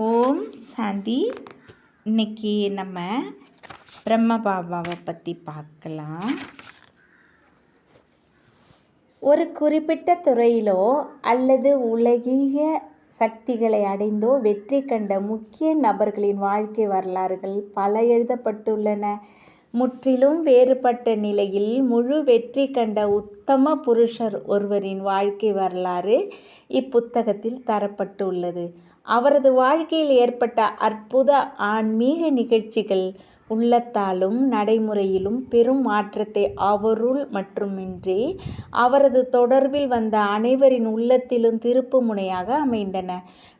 ஓம் சாந்தி. இன்னைக்கு நம்ம பிரம்ம பாபாவை பற்றி பார்க்கலாம். ஒரு குறிப்பிட்ட துறையிலோ அல்லது உலகிய சக்திகளை அடைந்தோ வெற்றி கண்ட முக்கிய நபர்களின் வாழ்க்கை வரலாறுகள் பல எழுதப்பட்டுள்ளன. முற்றிலும் வேறுபட்ட நிலையில் முழு வெற்றி கண்ட உத்தம புருஷர் ஒருவரின் வாழ்க்கை வரலாறு இப்புத்தகத்தில் தரப்பட்டுள்ளது. அவரது வாழ்க்கையில் ஏற்பட்ட அற்புத ஆன்மீக நிகழ்ச்சிகள் உள்ளத்தாலும் நடைமுறையிலும் பெரும் மாற்றத்தை அவருள் மட்டுமின்றி அவரது தொடர்பில் வந்த அனைவரின் உள்ளத்திலும் திருப்பு முனையாக அமைந்தன.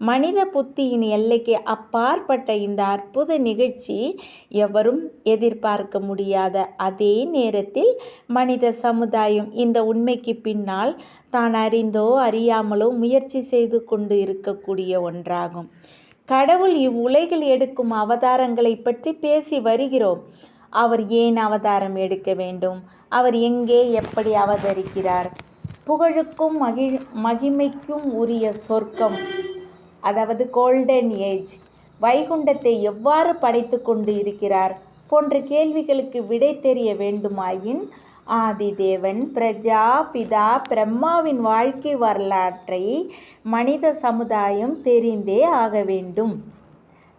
மனித புத்தியின் எல்லைக்கு அப்பாற்பட்ட இந்த அற்புத நிகழ்ச்சி எவரும் எதிர்பார்க்க முடியாத அதே நேரத்தில் மனித சமுதாயம் இந்த உண்மைக்கு பின்னால் தான் அறிந்தோ அறியாமலோ முயற்சி செய்து கொண்டு இருக்கக்கூடிய ஒன்றாகும். கடவுள் இவ்வுலகில் எடுக்கும் அவதாரங்களை பற்றி பேசி வருகிறோம். அவர் ஏன் அவதாரம் எடுக்க வேண்டும்? அவர் எங்கே எப்படி அவதரிக்கிறார்? புகழுக்கும் மகிமைக்கும் உரிய சொர்க்கம், அதாவது கோல்டன் ஏஜ், வைகுண்டத்தை எவ்வாறு படைத்து கொண்டு இருக்கிறார் போன்ற கேள்விகளுக்கு விடை தெரிய வேண்டுமாயின் ஆதிதேவன் பிரஜா பிதா பிரம்மாவின் வாழ்க்கை வரலாற்றை மனித சமுதாயம் தெரிந்தே ஆக வேண்டும்.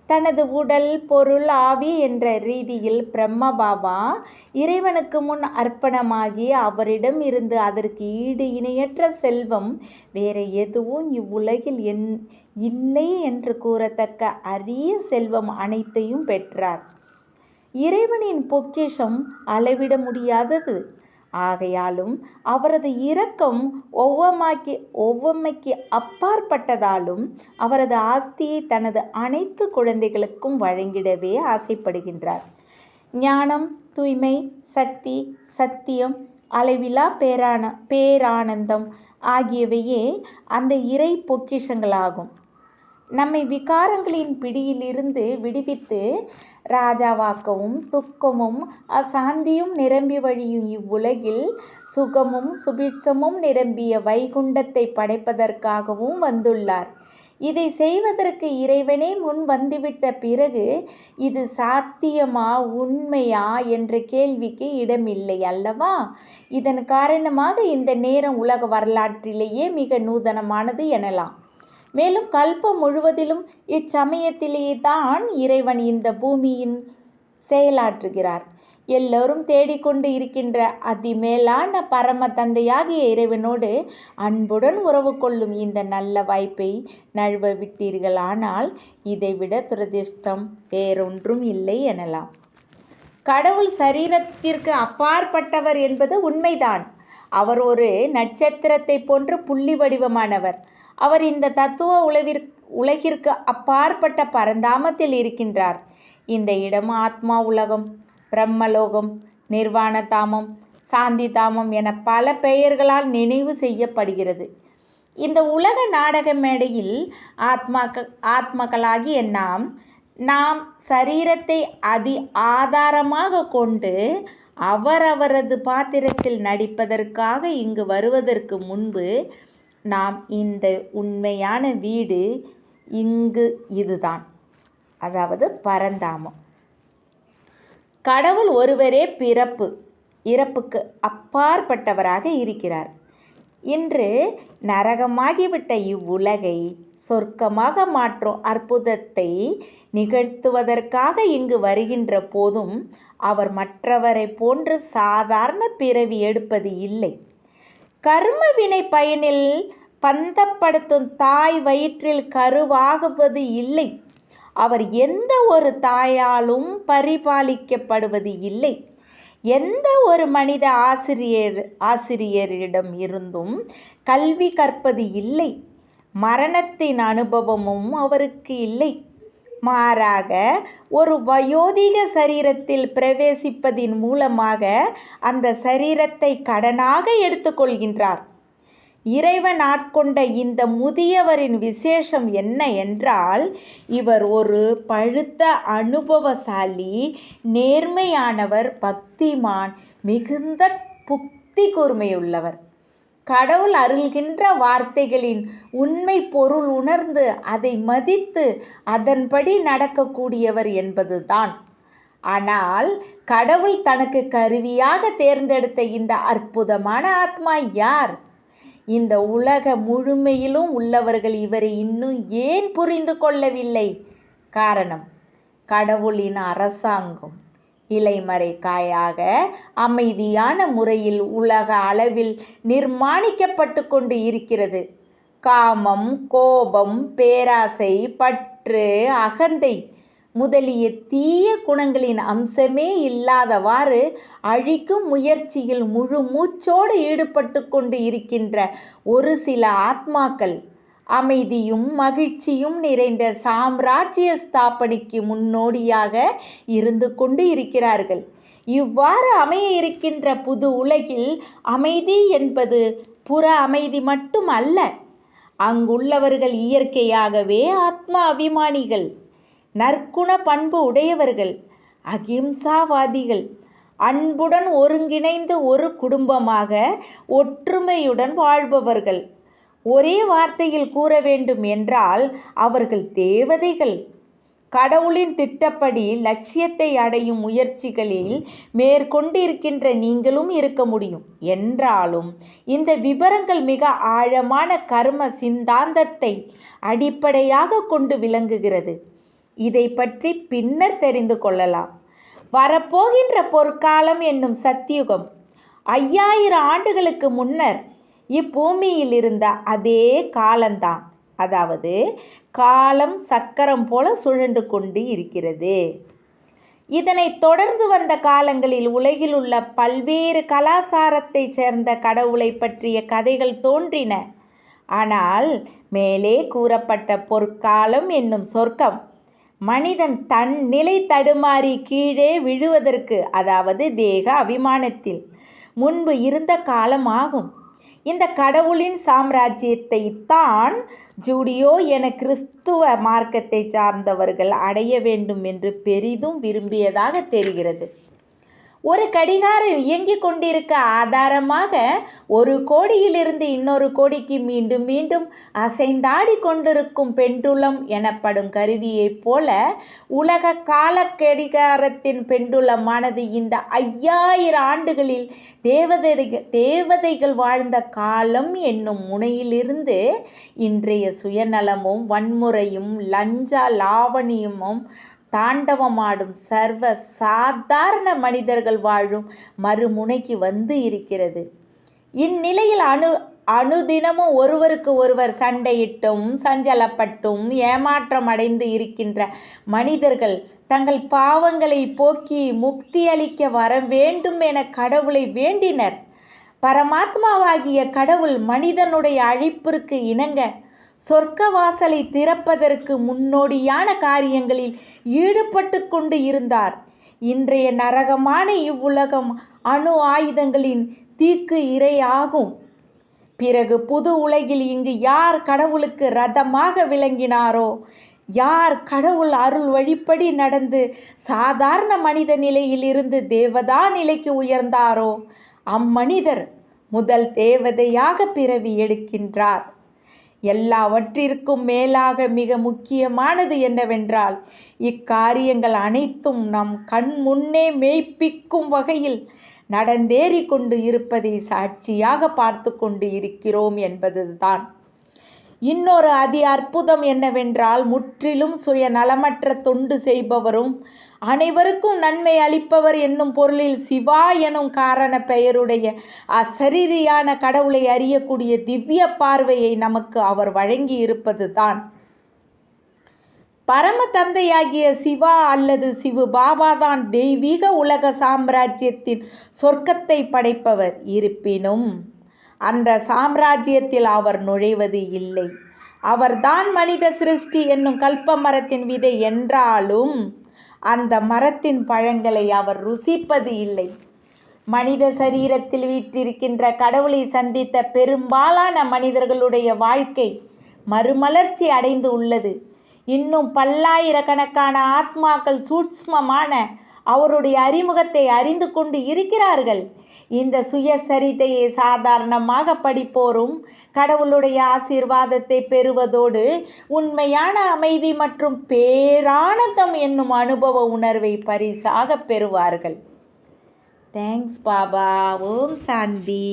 தனது உடல் பொருள் ஆவி என்ற ரீதியில் பிரம்ம பாபா இறைவனுக்கு முன் அர்ப்பணமாகி அவரிடம் இருந்து அதற்கு ஈடு இணையற்ற செல்வம் வேறு எதுவும் இவ்வுலகில் இல்லை என்று கூறத்தக்க அரிய செல்வம் அனைத்தையும் பெற்றார். இறைவனின் பொக்கிஷம் அளவிட முடியாதது. ஆகையாலும் அவரது இரக்கம் ஒவ்வாமைக்கு அப்பாற்பட்டதாலும் அவரது ஆஸ்தியை தனது அனைத்து குழந்தைகளுக்கும் வழங்கிடவே ஆசைப்படுகின்றார். ஞானம், தூய்மை, சக்தி, சத்தியம், அளவிலா பேரானந்தம் ஆகியவையே அந்த இறை பொக்கிஷங்களாகும். நம்மை விகாரங்களின் பிடியிலிருந்து விடுவித்து ராஜாவாக்கவும் துக்கமும் அசாந்தியும் நிரம்பி வழியும் இவ்வுலகில் சுகமும் சுபிட்சமும் நிரம்பிய வைகுண்டத்தை படைப்பதற்காகவும் வந்துள்ளார். இதை செய்வதற்கு இறைவனே முன் வந்துவிட்ட பிறகு இது சாத்தியமா, உண்மையா என்ற கேள்விக்கு இடமில்லை அல்லவா? இதன் காரணமாக இந்த நேரம் உலக வரலாற்றிலேயே மிக நூதனமானது எனலாம். மேலும் கல்பம் முழுவதிலும் இச்சமயத்திலேயே தான் இறைவன் இந்த பூமியின் செயலாற்றுகிறார். எல்லோரும் தேடிக்கொண்டு இருக்கின்ற அதிமேலான பரம தந்தையாகிய இறைவனோடு அன்புடன் உறவு கொள்ளும் இந்த நல்ல வாய்ப்பை நழுவ விட்டீர்களானால் இதைவிட துரதிர்ஷ்டம் வேறொன்றும் இல்லை எனலாம். கடவுள் சரீரத்திற்கு அப்பாற்பட்டவர் என்பது உண்மைதான். அவர் ஒரு நட்சத்திரத்தை போன்று புள்ளி வடிவமானவர். அவர் இந்த தத்துவ உலகிற்கு அப்பாற்பட்ட பரந்தாமத்தில் இருக்கின்றார். இந்த இடம் ஆத்மா உலகம், பிரம்மலோகம், நிர்வாண தாமம், சாந்தி தாமம் என பல பெயர்களால் நினைவு செய்யப்படுகிறது. இந்த உலக நாடக மேடையில் ஆத்மாக்களாகிய நாம் சரீரத்தை ஆதாரமாக கொண்டு அவரவரது பாத்திரத்தில் நடிப்பதற்காக இங்கு வருவதற்கு முன்பு நாம் இந்த உண்மையான வீடு இதுதான், அதாவது பரந்தாமம். கடவுள் ஒருவரே இறப்புக்கு அப்பாற்பட்டவராக இருக்கிறார். இன்று நரகமாகிவிட்ட இவ்வுலகை சொர்க்கமாக மாற்றும் அற்புதத்தை நிகழ்த்துவதற்காக இங்கு வருகின்ற போதும் அவர் மற்றவரை போன்று சாதாரண பிறவி எடுப்பது இல்லை. கர்ம வினை பயனில் பந்தப்படுத்தும் தாய் வயிற்றில் கருவாகுவது இல்லை. அவர் எந்த ஒரு தாயாலும் பரிபாலிக்கப்படுவது இல்லை. எந்த ஒரு மனித ஆசிரியரிடம் இருந்தும் கல்வி கற்பது இல்லை. மரணத்தின் அனுபவமும் அவருக்கு இல்லை. மாறாக ஒரு வயோதிக சரீரத்தில் பிரவேசிப்பதின் மூலமாக அந்த சரீரத்தை கடனாக எடுத்துக்கொள்கின்றார். இறைவன் ஆட்கொண்ட இந்த முதியவரின் விசேஷம் என்ன என்றால், இவர் ஒரு பழுத்த அனுபவசாலி, நேர்மையானவர், பக்திமான், மிகுந்த புத்தி கூர்மையுள்ளவர். கடவுள் அருள்கின்ற வார்த்தைகளின் உண்மை பொருள் உணர்ந்து அதை மதித்து அதன்படி நடக்கக்கூடியவர் என்பதுதான். ஆனால் கடவுள் தனக்கு கருவியாக தேர்ந்தெடுத்த இந்த அற்புதமான ஆத்மா யார்? இந்த உலக முழுமையிலும் உள்ளவர்கள் இவரை இன்னும் ஏன் புரிந்து கொள்ளவில்லை? காரணம், கடவுளின் அரசாங்கம் இலைமறை காயாக அமைதியான முறையில் உலக அளவில் நிர்மாணிக்கப்பட்டு கொண்டு இருக்கிறது. காமம், கோபம், பேராசை, பற்று, அகந்தை முதலிய தீய குணங்களின் அம்சமே இல்லாதவாறு அழிக்கும் முயற்சியில் முழு மூச்சோடு ஈடுபட்டு கொண்டு இருக்கின்ற ஒரு சில ஆத்மாக்கள் அமைதியும் மகிழ்ச்சியும் நிறைந்த சாம்ராஜ்ய ஸ்தாபனைக்கு முன்னோடியாக இருந்து கொண்டு இருக்கிறார்கள். இவ்வாறு அமைய இருக்கின்ற புது உலகில் அமைதி என்பது புற அமைதி மட்டும் அல்ல. அங்குள்ளவர்கள் இயற்கையாகவே ஆத்ம அபிமானிகள், நற்குண பண்பு உடையவர்கள், அகிம்சாவாதிகள், அன்புடன் ஒருங்கிணைந்து ஒரு குடும்பமாக ஒற்றுமையுடன் வாழ்பவர்கள். ஒரே வார்த்தையில் கூற வேண்டும் என்றால் அவர்கள் தேவதைகள். கடவுளின் திட்டப்படி லட்சியத்தை அடையும் முயற்சிகளில் மேற்கொண்டிருக்கின்ற நீங்களும் இருக்க முடியும். என்றாலும் இந்த விபரங்கள் மிக ஆழமான கர்ம சித்தாந்தத்தை அடிப்படையாக கொண்டு விளங்குகிறது. இதை பற்றி பின்னர் தெரிந்து கொள்ளலாம். வரப்போகின்ற பொற்காலம் என்னும் சத்தியுகம் 5000 ஆண்டுகளுக்கு முன்னர் இப்பூமியில் இருந்த அதே காலம்தான். அதாவது காலம் சக்கரம் போல சுழன்று கொண்டு இருக்கிறது. இதனை தொடர்ந்து வந்த காலங்களில் உலகில் உள்ள பல்வேறு கலாச்சாரத்தை சேர்ந்த கடவுளை பற்றிய கதைகள் தோன்றின. ஆனால் மேலே கூறப்பட்ட பொற்காலம் என்னும் சொர்க்கம் மனிதன் தன் நிலை தடுமாறி கீழே விழுவதற்கு, அதாவது தேக அபிமானத்தில் முன்பு இருந்த காலம் ஆகும். இந்த கடவுளின் சாம்ராஜ்யத்தை தான் ஜூடியோ என கிறிஸ்துவ மார்க்கத்தை சார்ந்தவர்கள் அடைய வேண்டும் என்று பெரிதும் விரும்பியதாக தெரிகிறது. ஒரு கடிகாரம் இயங்கிக் கொண்டிருக்க ஆதாரமாக ஒரு கோடியிலிருந்து இன்னொரு கோடிக்கு மீண்டும் மீண்டும் அசைந்தாடி கொண்டிருக்கும் பெண்டுலம் எனப்படும் கருவியைப் போல உலக கால கடிகாரத்தின் பெண்டுலமானது இந்த 5000 ஆண்டுகளில் தேவதைகள் வாழ்ந்த காலம் என்னும் முனையிலிருந்து இன்றைய சுயநலமும் வன்முறையும் லஞ்ச லாவணியமும் தாண்டவமாடும் சர்வ சாதாரண மனிதர்கள் வாழும் மறுமுனைக்கு வந்து இருக்கிறது. இந்நிலையில் அனுதினமும் ஒருவருக்கு ஒருவர் சண்டையிட்டும் சஞ்சலப்பட்டும் ஏமாற்றம் அடைந்து இருக்கின்ற மனிதர்கள் தங்கள் பாவங்களை போக்கி முக்தி அளிக்க வர வேண்டும் என கடவுளை வேண்டினர். பரமாத்மாவாகிய கடவுள் மனிதனுடைய அழைப்பிற்கு இணங்க சொர்க்க வாசலை திறப்பதற்கு முன்னோடியான காரியங்களில் ஈடுபட்டு கொண்டு இருந்தார். இன்றைய நரகமான இவ்வுலகம் அணு ஆயுதங்களின் தீக்கு இரையாகும். பிறகு புது உலகில் இங்கு யார் கடவுளுக்கு ரதமாக விளங்கினாரோ, யார் கடவுள் அருள் வழிப்படி நடந்து சாதாரண மனித நிலையில் இருந்து தேவதா நிலைக்கு உயர்ந்தாரோ, அம்மனிதர் முதல் தேவதையாக பிறவி எடுக்கின்றார். எல்லாவற்றிற்கும் மேலாக மிக முக்கியமானது என்னவென்றால், இக்காரியங்கள் அனைத்தும் நம் கண் முன்னே மெய்ப்பிக்கும் வகையில் நடந்தேறி கொண்டு இருப்பதை சாட்சியாக பார்த்து கொண்டு இருக்கிறோம் என்பதுதான். இன்னொரு அதி அற்புதம் என்னவென்றால், முற்றிலும் சுயநலமற்ற தொண்டு செய்பவரும் அனைவருக்கும் நன்மை அளிப்பவர் என்னும் பொருளில் சிவா எனும் காரண பெயருடைய அசரீரியான கடவுளை அறியக்கூடிய திவ்ய பார்வையை நமக்கு அவர் வழங்கி இருப்பது தான். பரம தந்தையாகிய சிவா அல்லது சிவு பாபா தான் தெய்வீக உலக சாம்ராஜ்யத்தின் சொர்க்கத்தை படைப்பவர். இருப்பினும் அந்த சாம்ராஜ்யத்தில் அவர் நுழைவது இல்லை. அவர்தான் மனித சிருஷ்டி என்னும் கல்ப மரத்தின் விதை என்றாலும் அந்த மரத்தின் பழங்களை அவர் ருசிப்பது இல்லை. மனித சரீரத்தில் வீற்றிருக்கின்ற கடவுளை சந்தித்த பெரும்பாலான மனிதர்களுடைய வாழ்க்கை மறுமலர்ச்சி அடைந்து உள்ளது. இன்னும் பல்லாயிரக்கணக்கான ஆத்மாக்கள் சூட்ச்மமான அவருடைய அறிமுகத்தை அறிந்து கொண்டு இருக்கிறார்கள். இந்த சுயசரிதையை சாதாரணமாக படிப்போரும் கடவுளுடைய ஆசீர்வாதத்தை பெறுவதோடு உண்மையான அமைதி மற்றும் பேரானந்தம் என்னும் அனுபவ உணர்வை பரிசாக பெறுவார்கள். தேங்க்ஸ் பாபா. ஓம் சாந்தி.